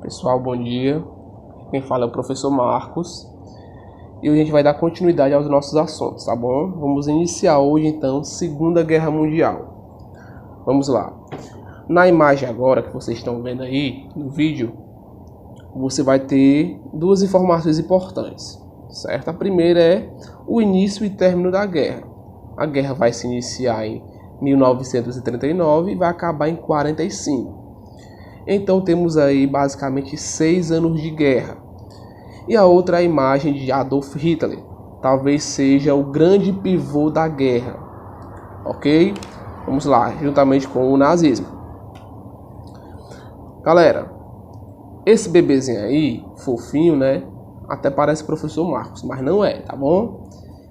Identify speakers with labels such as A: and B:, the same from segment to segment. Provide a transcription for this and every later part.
A: Pessoal, bom dia. Quem fala é o professor Marcos e hoje a gente vai dar continuidade aos nossos assuntos, tá bom? Vamos iniciar hoje então Segunda Guerra Mundial. Vamos lá. Na imagem agora que vocês estão vendo aí no vídeo, você vai ter duas informações importantes, certo? A primeira é o início e término da guerra. A guerra vai se iniciar em 1939 e vai acabar em 45. Então temos aí basicamente 6 anos de guerra. E a outra é a imagem de Adolf Hitler. Talvez seja o grande pivô da guerra. Ok? Vamos lá, juntamente com o nazismo. Galera, esse bebezinho aí, fofinho, né? Até parece professor Marcos, mas não é, tá bom?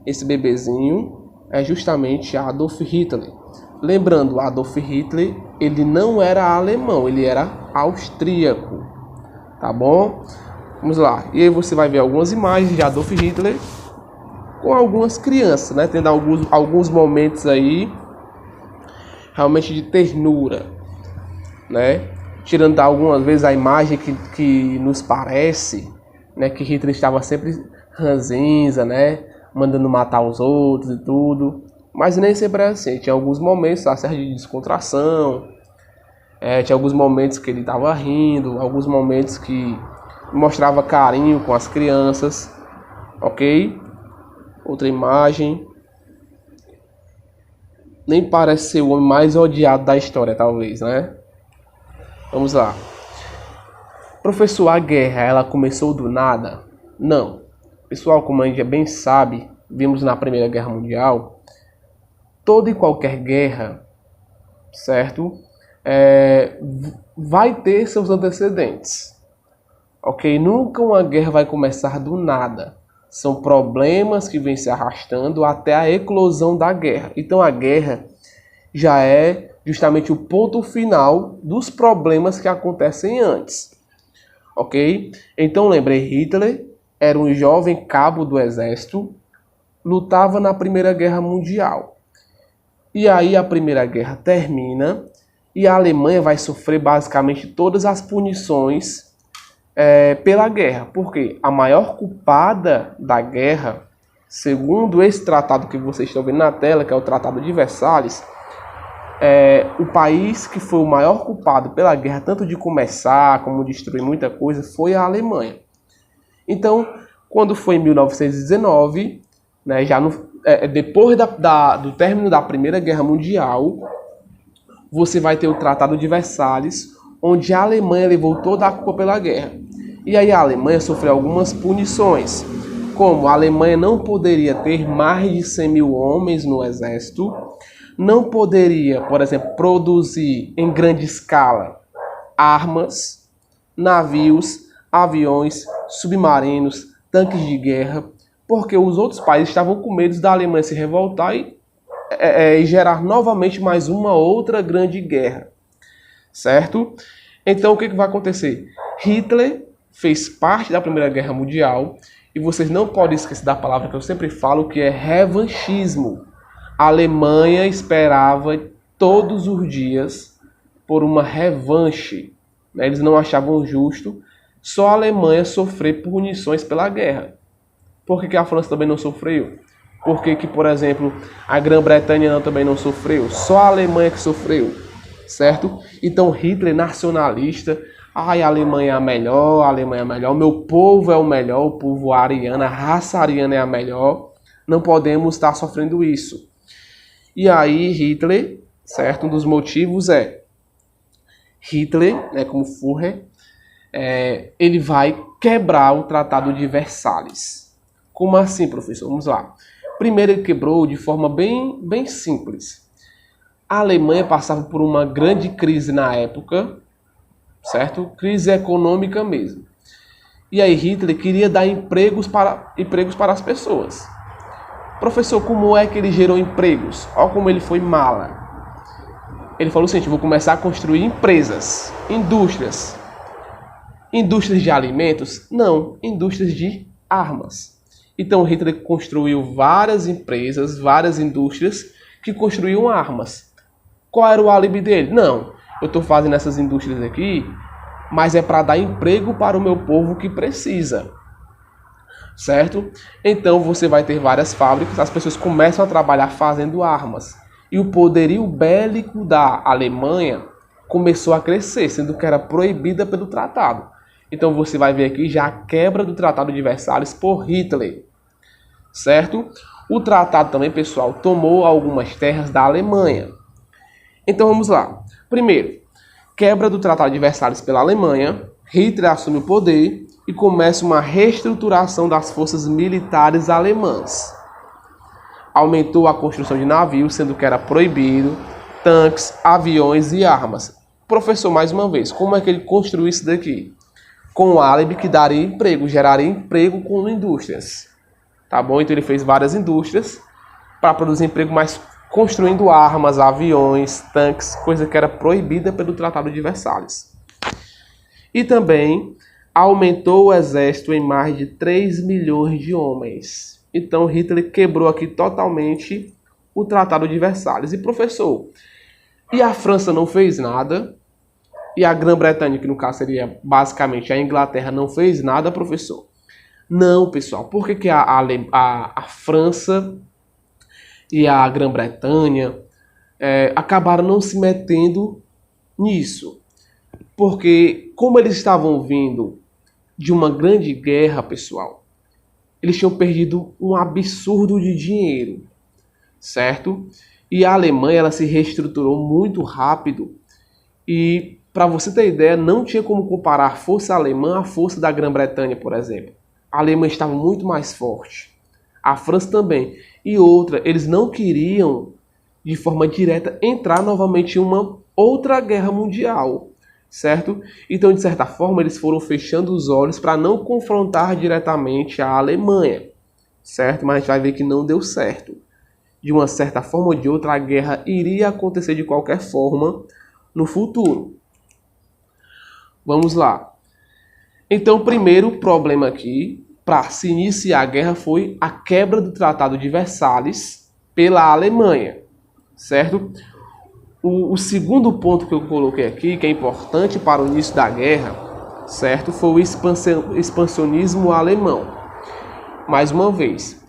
A: Esse bebezinho é justamente Adolf Hitler. Lembrando, Adolf Hitler, ele não era alemão, ele era austríaco, tá bom? Vamos lá, e aí você vai ver algumas imagens de Adolf Hitler com algumas crianças, né? Tendo alguns momentos aí realmente de ternura, né? Tirando algumas vezes a imagem que nos parece, né? Que Hitler estava sempre ranzinza, né? Mandando matar os outros e tudo. Mas nem sempre é assim, tinha alguns momentos, tá, certo, de descontração, tinha alguns momentos que ele estava rindo, alguns momentos que mostrava carinho com as crianças, ok? Outra imagem, nem parece ser o homem mais odiado da história, talvez, né? Vamos lá. Professor, a guerra, ela começou do nada? Não. Pessoal, como a gente bem sabe, vimos na Primeira Guerra Mundial, toda e qualquer guerra, certo? Vai ter seus antecedentes, ok? Nunca uma guerra vai começar do nada. São problemas que vêm se arrastando até a eclosão da guerra. Então a guerra já é justamente o ponto final dos problemas que acontecem antes, ok? Então lembrei, Hitler era um jovem cabo do exército, lutava na Primeira Guerra Mundial. E aí a Primeira Guerra termina e a Alemanha vai sofrer basicamente todas as punições pela guerra. Porque a maior culpada da guerra, segundo esse tratado que vocês estão vendo na tela, que é o Tratado de Versalhes, o país que foi o maior culpado pela guerra, tanto de começar como de destruir muita coisa, foi a Alemanha. Então, quando foi em 1919, né, já depois do término da Primeira Guerra Mundial, você vai ter o Tratado de Versalhes, onde a Alemanha levou toda a culpa pela guerra. E aí a Alemanha sofreu algumas punições, como a Alemanha não poderia ter mais de 100 mil homens no exército, não poderia, por exemplo, produzir em grande escala armas, navios, aviões, submarinos, tanques de guerra, porque os outros países estavam com medo da Alemanha se revoltar e gerar novamente mais uma outra grande guerra, certo? Então o que vai acontecer? Hitler fez parte da Primeira Guerra Mundial e vocês não podem esquecer da palavra que eu sempre falo, que é revanchismo. A Alemanha esperava todos os dias por uma revanche, né? Eles não achavam justo só a Alemanha sofrer punições pela guerra. Por que a França também não sofreu? Por que, por exemplo, a Grã-Bretanha também não sofreu? Só a Alemanha que sofreu, certo? Então Hitler, nacionalista, a Alemanha é a melhor, o meu povo é o melhor, o povo ariano, a raça ariana é a melhor, não podemos estar sofrendo isso. E aí Hitler, certo? Um dos motivos é Hitler, né, como Führer, ele vai quebrar o Tratado de Versalhes. Como assim, professor? Vamos lá. Primeiro, ele quebrou de forma bem simples. A Alemanha passava por uma grande crise na época, certo? Crise econômica mesmo. E aí Hitler queria dar empregos para as pessoas. Professor, como é que ele gerou empregos? Olha como ele foi mala. Ele falou o seguinte: vou começar a construir empresas, indústrias. Indústrias de alimentos? Não, indústrias de armas. Então Hitler construiu várias empresas, várias indústrias que construíam armas. Qual era o álibi dele? Não, eu estou fazendo essas indústrias aqui mas é para dar emprego para o meu povo que precisa, certo? Então você vai ter várias fábricas, as pessoas começam a trabalhar fazendo armas, e o poderio bélico da Alemanha começou a crescer, sendo que era proibida pelo tratado. Então você vai ver aqui já a quebra do Tratado de Versalhes por Hitler, certo? O tratado também, pessoal, tomou algumas terras da Alemanha. Então vamos lá. Primeiro, quebra do Tratado de Versalhes pela Alemanha, Hitler assume o poder e começa uma reestruturação das forças militares alemãs. Aumentou a construção de navios, sendo que era proibido, tanques, aviões e armas. Professor, mais uma vez, como é que ele construiu isso daqui? Com o álibi que daria emprego, geraria emprego com indústrias. Tá bom? Então ele fez várias indústrias para produzir emprego, mas construindo armas, aviões, tanques, coisa que era proibida pelo Tratado de Versalhes. E também aumentou o exército em mais de 3 milhões de homens. Então Hitler quebrou aqui totalmente o Tratado de Versalhes. E professor, e a França não fez nada? E a Grã-Bretanha, que no caso seria basicamente a Inglaterra, não fez nada, professor? Não, pessoal. Por que a França e a Grã-Bretanha acabaram não se metendo nisso? Porque como eles estavam vindo de uma grande guerra, pessoal, eles tinham perdido um absurdo de dinheiro, certo? E a Alemanha ela se reestruturou muito rápido e, para você ter ideia, não tinha como comparar a força alemã à força da Grã-Bretanha, por exemplo. A Alemanha estava muito mais forte. A França também. E outra, eles não queriam, de forma direta, entrar novamente em uma outra guerra mundial, certo? Então, de certa forma, eles foram fechando os olhos para não confrontar diretamente a Alemanha, certo? Mas a gente vai ver que não deu certo. De uma certa forma ou de outra, a guerra iria acontecer de qualquer forma no futuro. Vamos lá. Então, o primeiro problema aqui, para se iniciar a guerra, foi a quebra do Tratado de Versalhes pela Alemanha, certo? O segundo ponto que eu coloquei aqui, que é importante para o início da guerra, certo? Foi o expansionismo alemão. Mais uma vez,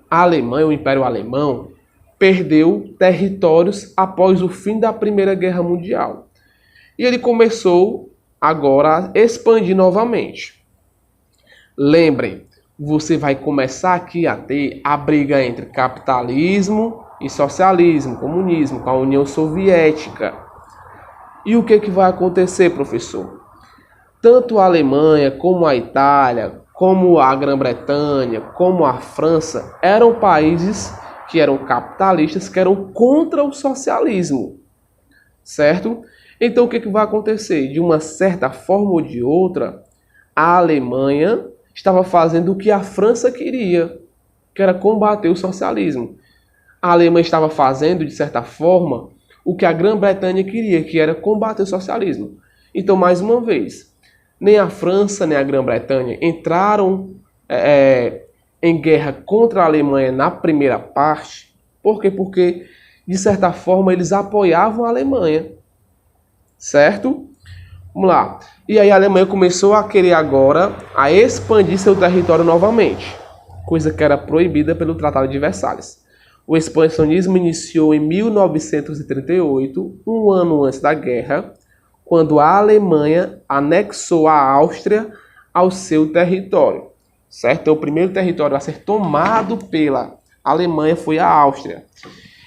A: a Alemanha, o Império Alemão, perdeu territórios após o fim da Primeira Guerra Mundial. E ele começou agora a expandir novamente. Lembrem, você vai começar aqui a ter a briga entre capitalismo e socialismo, comunismo, com a União Soviética. E o que vai acontecer, professor? Tanto a Alemanha, como a Itália, como a Grã-Bretanha, como a França, eram países que eram capitalistas, que eram contra o socialismo, certo? Então o que vai acontecer? De uma certa forma ou de outra, a Alemanha estava fazendo o que a França queria, que era combater o socialismo. A Alemanha estava fazendo, de certa forma, o que a Grã-Bretanha queria, que era combater o socialismo. Então, mais uma vez, nem a França nem a Grã-Bretanha entraram em guerra contra a Alemanha na primeira parte. Por quê? Porque, de certa forma, eles apoiavam a Alemanha. Certo? Vamos lá. E aí a Alemanha começou a querer agora a expandir seu território novamente, coisa que era proibida pelo Tratado de Versalhes. O expansionismo iniciou em 1938, um ano antes da guerra, quando a Alemanha anexou a Áustria ao seu território. Certo? Então, o primeiro território a ser tomado pela Alemanha foi a Áustria.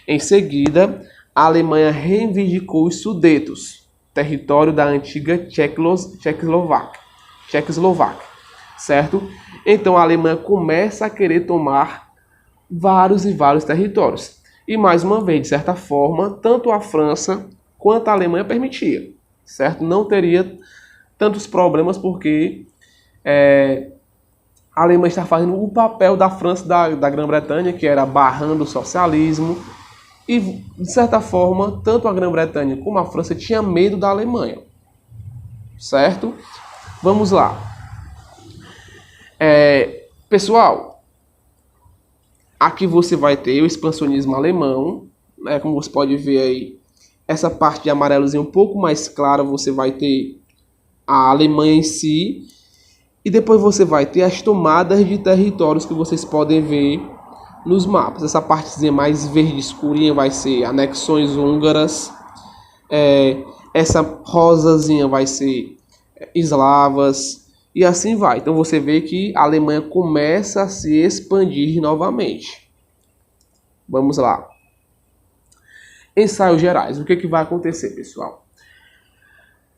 A: Em seguida, a Alemanha reivindicou os Sudetos, território da antiga Tchecoslováquia, certo? Então a Alemanha começa a querer tomar vários e vários territórios. E mais uma vez, de certa forma, tanto a França quanto a Alemanha permitia, certo? Não teria tantos problemas porque a Alemanha está fazendo o papel da França e da Grã-Bretanha, que era barrando o socialismo. E, de certa forma, tanto a Grã-Bretanha como a França tinham medo da Alemanha. Certo? Vamos lá. Pessoal, aqui você vai ter o expansionismo alemão. Como você pode ver aí, essa parte de amarelozinho um pouco mais clara, você vai ter a Alemanha em si. E depois você vai ter as tomadas de territórios que vocês podem ver nos mapas. Essa partezinha mais verde escurinha vai ser anexões húngaras. Essa rosazinha vai ser eslavas. E assim vai. Então você vê que a Alemanha começa a se expandir novamente. Vamos lá. Ensaios gerais. O que vai acontecer, pessoal?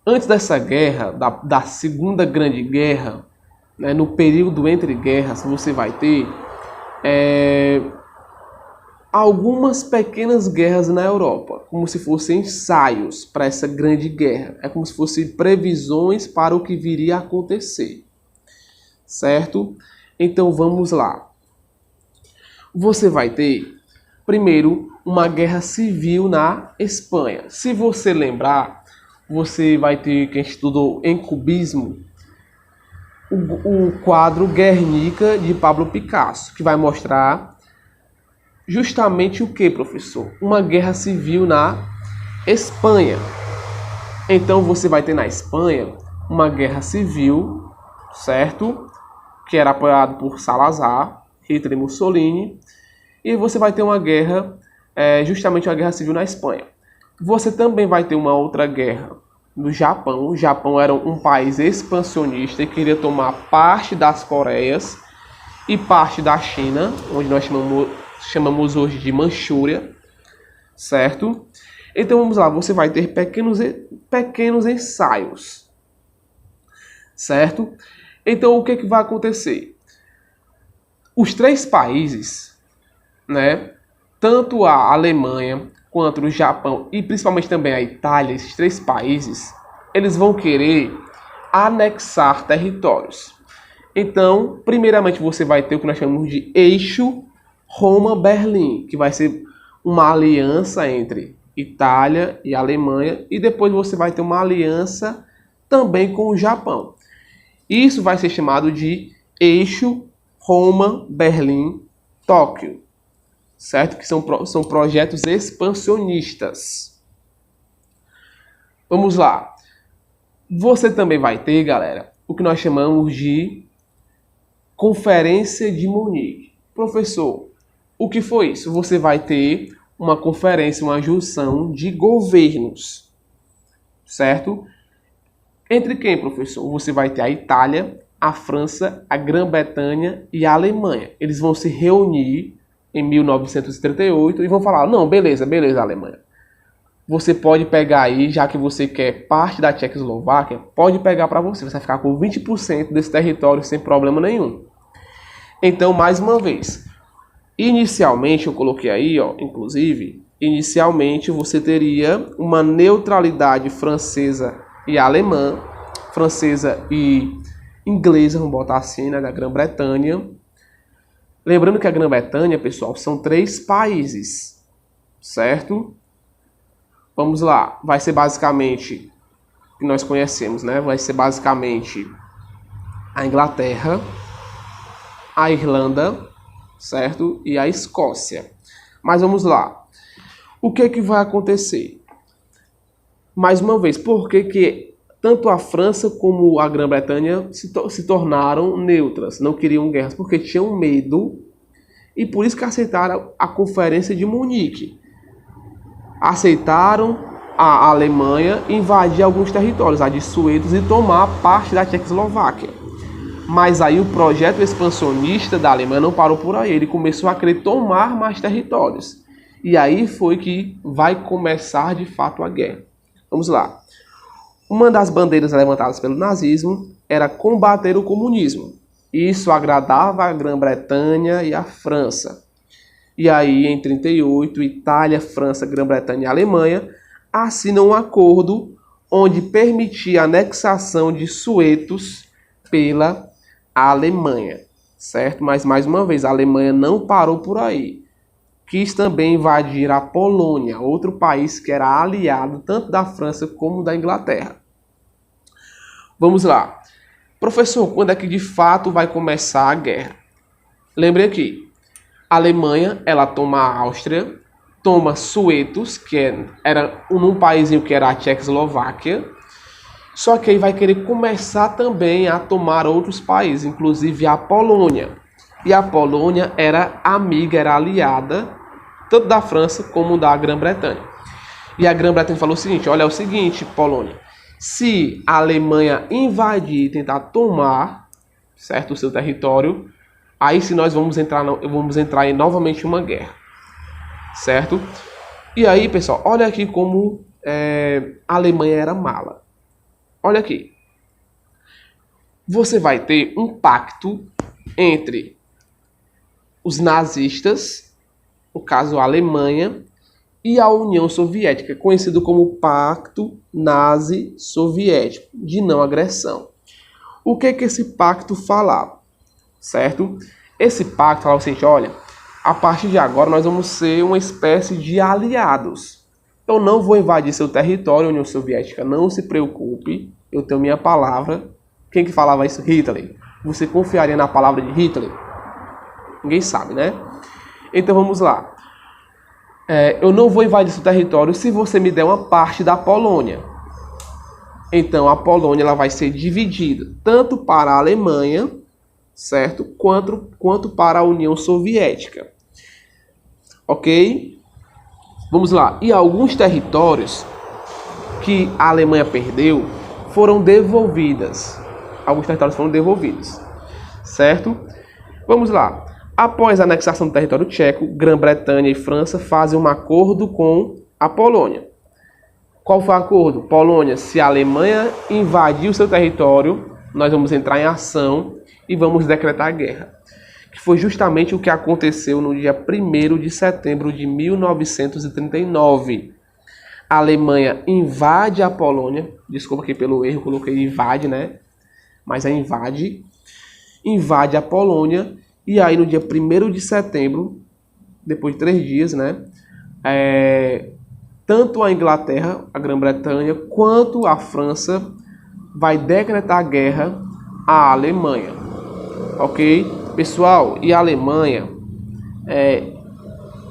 A: Antes dessa guerra, da Segunda Grande Guerra, né, no período entre guerras, você vai ter algumas pequenas guerras na Europa, como se fossem ensaios para essa grande guerra. É como se fossem previsões para o que viria a acontecer, certo? Então vamos lá. Você vai ter, primeiro, uma guerra civil na Espanha. Se você lembrar, você vai ter, quem estudou em cubismo, o quadro Guernica de Pablo Picasso, que vai mostrar justamente o que, professor? Uma guerra civil na Espanha. Então você vai ter na Espanha uma guerra civil, certo? Que era apoiado por Salazar, Hitler e Mussolini. E você vai ter uma guerra, justamente uma guerra civil na Espanha. Você também vai ter uma outra guerra no Japão. O Japão era um país expansionista e queria tomar parte das Coreias e parte da China, onde nós chamamos hoje de Manchúria, certo? Então vamos lá, você vai ter pequenos ensaios, certo? Então o que vai acontecer? Os três países, né, tanto a Alemanha quanto o Japão e principalmente também a Itália, esses três países, eles vão querer anexar territórios. Então, primeiramente você vai ter o que nós chamamos de eixo Roma-Berlim, que vai ser uma aliança entre Itália e Alemanha, e depois você vai ter uma aliança também com o Japão. Isso vai ser chamado de eixo Roma-Berlim-Tóquio, certo? Que são projetos expansionistas. Vamos lá. Você também vai ter, galera, o que nós chamamos de Conferência de Munique. Professor, o que foi isso? Você vai ter uma conferência, uma junção de governos, certo? Entre quem, professor? Você vai ter a Itália, a França, a Grã-Bretanha e a Alemanha. Eles vão se reunir em 1938 e vão falar, não, beleza, Alemanha. Você pode pegar aí, já que você quer parte da Tchecoslováquia, pode pegar para você. Você vai ficar com 20% desse território sem problema nenhum. Então, mais uma vez, inicialmente, eu coloquei aí, ó, inclusive, inicialmente você teria uma neutralidade francesa e alemã, francesa e inglesa, vamos botar assim, né, da Grã-Bretanha. Lembrando que a Grã-Bretanha, pessoal, são 3 países, certo? Vamos lá, vai ser basicamente, que nós conhecemos, né? Vai ser basicamente a Inglaterra, a Irlanda, certo? E a Escócia. Mas vamos lá. O que vai acontecer? Mais uma vez, por que tanto a França como a Grã-Bretanha se tornaram neutras, não queriam guerras? Porque tinham medo e por isso que aceitaram a Conferência de Munique. Aceitaram a Alemanha invadir alguns territórios, a de Suetos, e tomar parte da Tchecoslováquia. Mas aí o projeto expansionista da Alemanha não parou por aí, ele começou a querer tomar mais territórios. E aí foi que vai começar de fato a guerra. Vamos lá. Uma das bandeiras levantadas pelo nazismo era combater o comunismo. Isso agradava a Grã-Bretanha e a França. E aí, em 1938, Itália, França, Grã-Bretanha e Alemanha assinam um acordo onde permitia a anexação de Suetos pela Alemanha, certo? Mas, mais uma vez, a Alemanha não parou por aí. Quis também invadir a Polônia, outro país que era aliado tanto da França como da Inglaterra. Vamos lá. Professor, quando é que de fato vai começar a guerra? Lembre aqui. A Alemanha, ela toma a Áustria, toma Suetos, que era num paísinho que era a Tchecoslováquia, Só que aí vai querer começar também a tomar outros países, inclusive a Polônia. E a Polônia era amiga, era aliada, tanto da França como da Grã-Bretanha. E a Grã-Bretanha falou o seguinte, olha, é o seguinte, Polônia, se a Alemanha invadir e tentar tomar, certo, o seu território, aí sim nós vamos entrar em novamente uma guerra, certo? E aí, pessoal, olha aqui como a Alemanha era mala. Olha aqui. Você vai ter um pacto entre os nazistas, no caso a Alemanha, e a União Soviética, conhecido como Pacto Nazi-Soviético, de não agressão. O que esse pacto falava? Certo? Esse pacto falava o seguinte, olha, a partir de agora nós vamos ser uma espécie de aliados. Eu não vou invadir seu território, União Soviética, não se preocupe, eu tenho minha palavra. Quem que falava isso? Hitler. Você confiaria na palavra de Hitler? Ninguém sabe, né? Então vamos lá. Eu não vou invadir seu território se você me der uma parte da Polônia. Então a Polônia ela vai ser dividida tanto para a Alemanha, certo? Quanto para a União Soviética. Ok? Vamos lá. E alguns territórios que a Alemanha perdeu foram devolvidas. Alguns territórios foram devolvidos. Certo? Vamos lá. Após a anexação do território tcheco, Grã-Bretanha e França fazem um acordo com a Polônia. Qual foi o acordo? Polônia, se a Alemanha invadir o seu território, nós vamos entrar em ação e vamos decretar guerra. Que foi justamente o que aconteceu no dia 1º de setembro de 1939. A Alemanha invade a Polônia. Desculpa aqui pelo erro, coloquei invade, né? Mas é invade a Polônia. E aí no dia 1º de setembro, depois de 3 dias, né? Tanto a Inglaterra, a Grã-Bretanha, quanto a França vai decretar guerra à Alemanha. Ok? Pessoal, e a Alemanha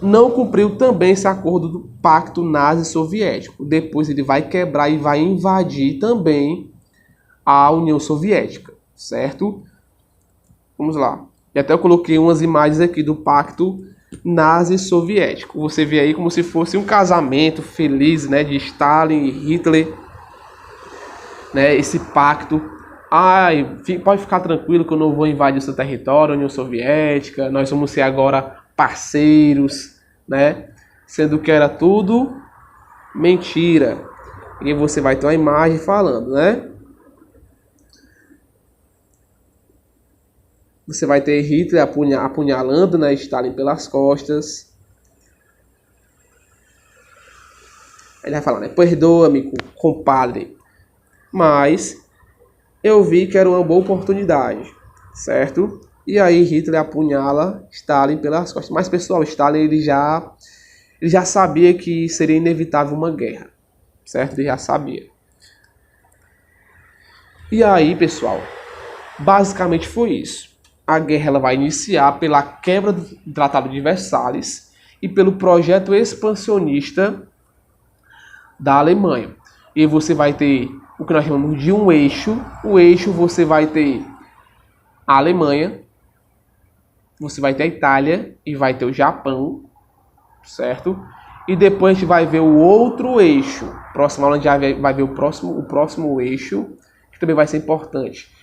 A: não cumpriu também esse acordo do Pacto Nazi-Soviético. Depois ele vai quebrar e vai invadir também a União Soviética, certo? Vamos lá. E até eu coloquei umas imagens aqui do Pacto Nazi-Soviético. Você vê aí como se fosse um casamento feliz, né, de Stalin e Hitler, né, esse pacto. Pode ficar tranquilo que eu não vou invadir o seu território, União Soviética, nós vamos ser agora parceiros, né? Sendo que era tudo mentira. E você vai ter uma imagem falando, né? Você vai ter Hitler apunhalando, né, Stalin pelas costas. Ele vai falar, né? Perdoa-me, compadre. Mas eu vi que era uma boa oportunidade, certo? E aí Hitler apunhala Stalin pelas costas. Mas, pessoal, Stalin ele já sabia que seria inevitável uma guerra, certo? Ele já sabia. E aí, pessoal, basicamente foi isso. A guerra ela vai iniciar pela quebra do Tratado de Versalhes e pelo projeto expansionista da Alemanha. E você vai ter o que nós chamamos de um eixo. O eixo você vai ter a Alemanha, você vai ter a Itália e vai ter o Japão, certo? E depois a gente vai ver o outro eixo. Próxima aula a gente vai ver o próximo eixo, que também vai ser importante.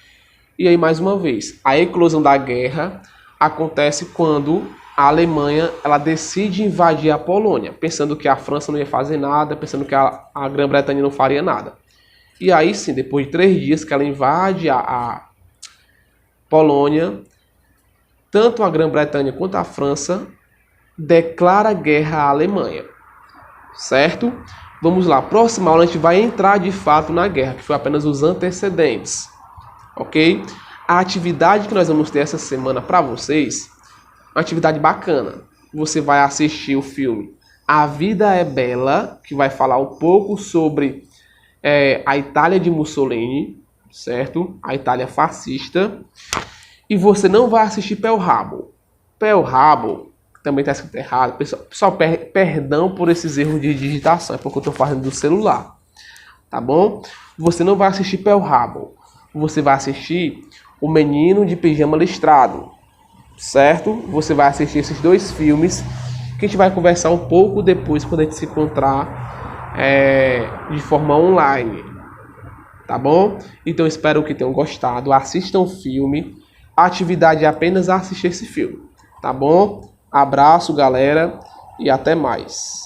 A: E aí, mais uma vez, a eclosão da guerra acontece quando a Alemanha ela decide invadir a Polônia, pensando que a França não ia fazer nada, pensando que a Grã-Bretanha não faria nada. E aí sim, depois de 3 dias que ela invade a Polônia, tanto a Grã-Bretanha quanto a França declara guerra à Alemanha. Certo? Vamos lá, próxima aula a gente vai entrar de fato na guerra, que foi apenas os antecedentes. Ok? A atividade que nós vamos ter essa semana para vocês, uma atividade bacana. Você vai assistir o filme A Vida é Bela, que vai falar um pouco sobre a Itália de Mussolini, certo? A Itália fascista. E você não vai assistir Pearl Harbor. Pearl Harbor, também está escrito errado. Pessoal, perdão por esses erros de digitação, é porque eu estou fazendo do celular. Tá bom? você não vai assistir Pearl Harbor. Você vai assistir O Menino de Pijama Listrado, certo? Você vai assistir esses dois filmes que a gente vai conversar um pouco depois quando a gente se encontrar de forma online, tá bom? Então espero que tenham gostado. Assistam o filme. A atividade é apenas assistir esse filme, tá bom? Abraço, galera, e até mais.